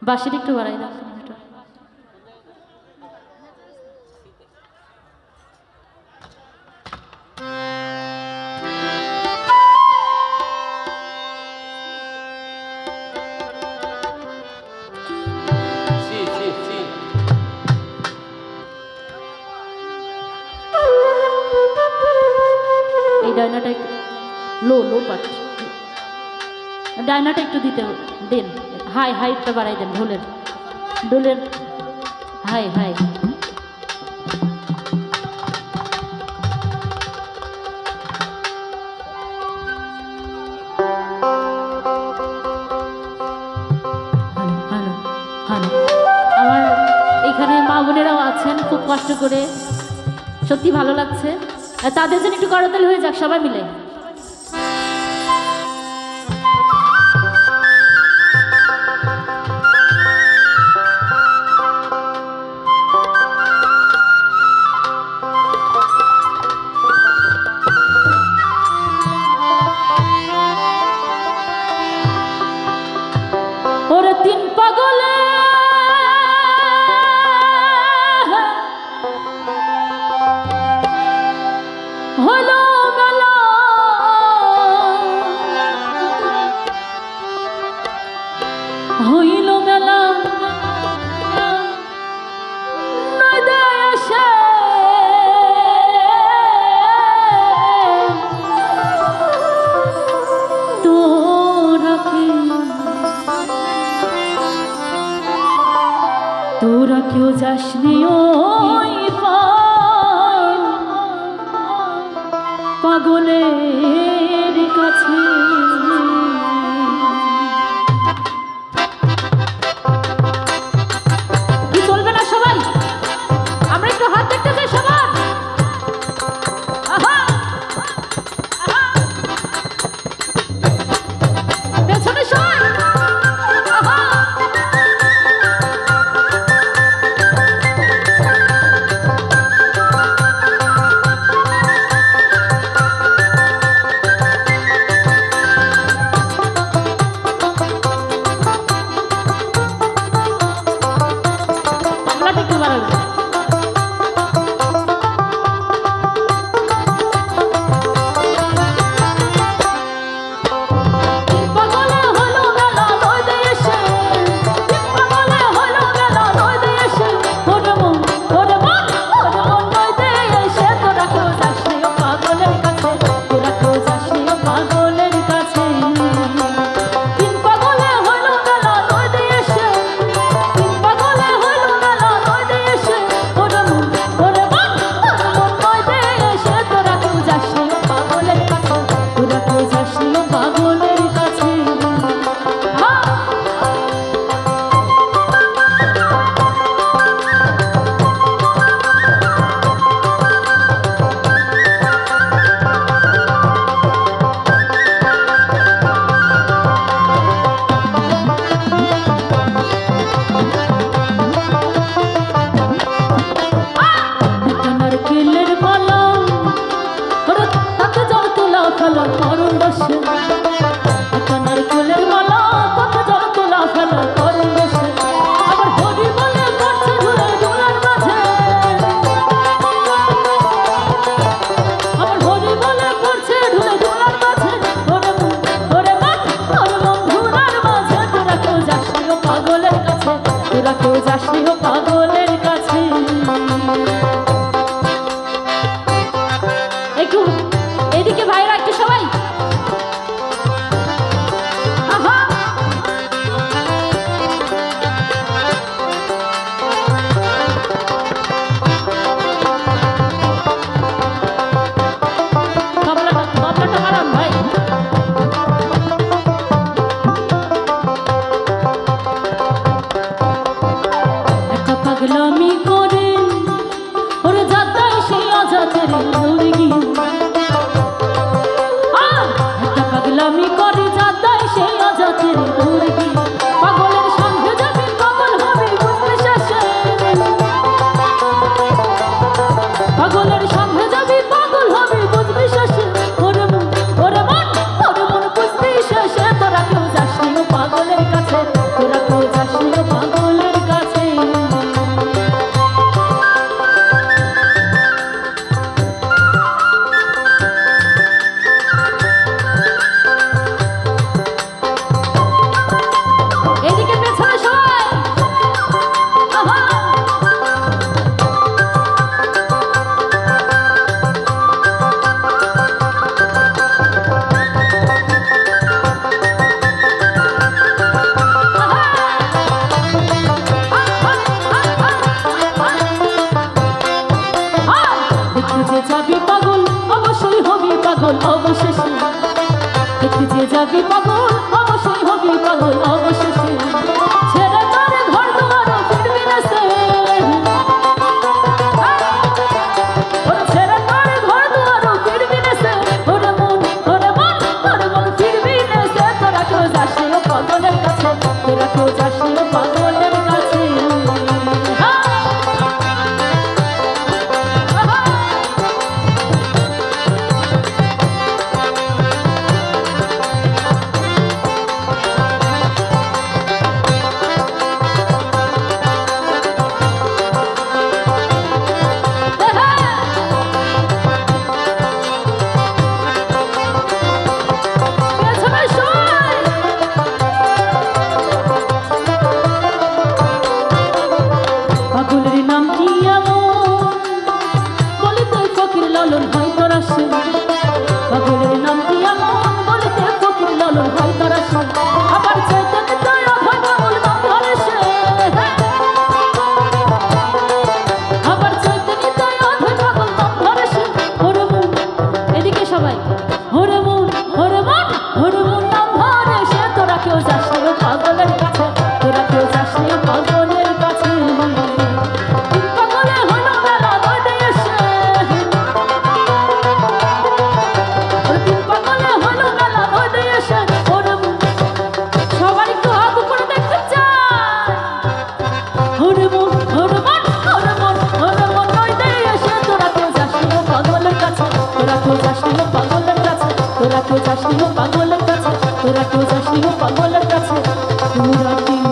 বাঁশির একটু বাড়াই দাও। এই ডায়নাটা একটু লো লো পাট, ডায়নাটা একটু দিতে দেন, হাই হাইটটা বাড়াই দেন, ঢোলের ঢোলের হাই হাই। আমার এখানে মা বোনেরাও আছেন, খুব কষ্ট করে, সত্যি ভালো লাগছে, তাদের জন্য একটু করতালি হয়ে যাক সবাই মিলে। ওরে তিন পাগলে হলো মেলা, হইল মেলা নদে এসে তোরা কেউ যাসনি ওই পাগলের কাছে। কি চলবে না সবাই, আমরা একটু হাত দেখতে চাই সবার। পেছনে সবাই একটু এদিকে ভাইরা একটু সবাই পাগলামি করে ওরে যাত্রায় সেই আজাদের মুরগি, একটা পাগলামি করে যাত্রায় সেই আজাদের মুরগি, পাগলের সঙ্গে যাবি পাগল হবে বুঝবে শেষে, পাগলের সঙ্গে যাবি পাগল হবে বুঝবে শেষে, ওরে মন বুঝবি শেষে, তোরা কেউ যাসনি পাগলের কাছে, তোরা কেউ যাসনি হবি পাগল, অবশ্যই হবি পাগল অবশেষে। ছেড়ে তোরে ঘর দুয়ার ফিরবি না সে, ওরে ছেড়ে তোরে ঘর দুয়ার ফিরবি না সে। ওরে মন, ওরে মন, ওরে মন ফিরবি না সে। তোরা কেউ যাস না পাগলের কাছে, তোরা কেউ যাস না পাগলের কাছে। পাগলের নাম কি এমন বলিতে ফকির লালন হয় তোরা সে। পাগলের নাম কি এমন বলিতে ফকির লালন হয় তোরা সে। আবার চাইতে নিতে অভয় পাগল নাম ধরে সে, আবার চাইতে নিতে অভয় পাগল নাম ধরে সে। ওরে মন, এদিকে সবাই, ওরে মন, ওরে মন, ওরে মন নাম ধরে সে। তোরা কেউ যাস না পাগলের কাছে, তোরা কেউ যাস না পাগলের কাছে। তোরা কেউ যাস না পাগলের কাছে, তোরা কেউ যাস না পাগলের কাছে। তোরা কেউ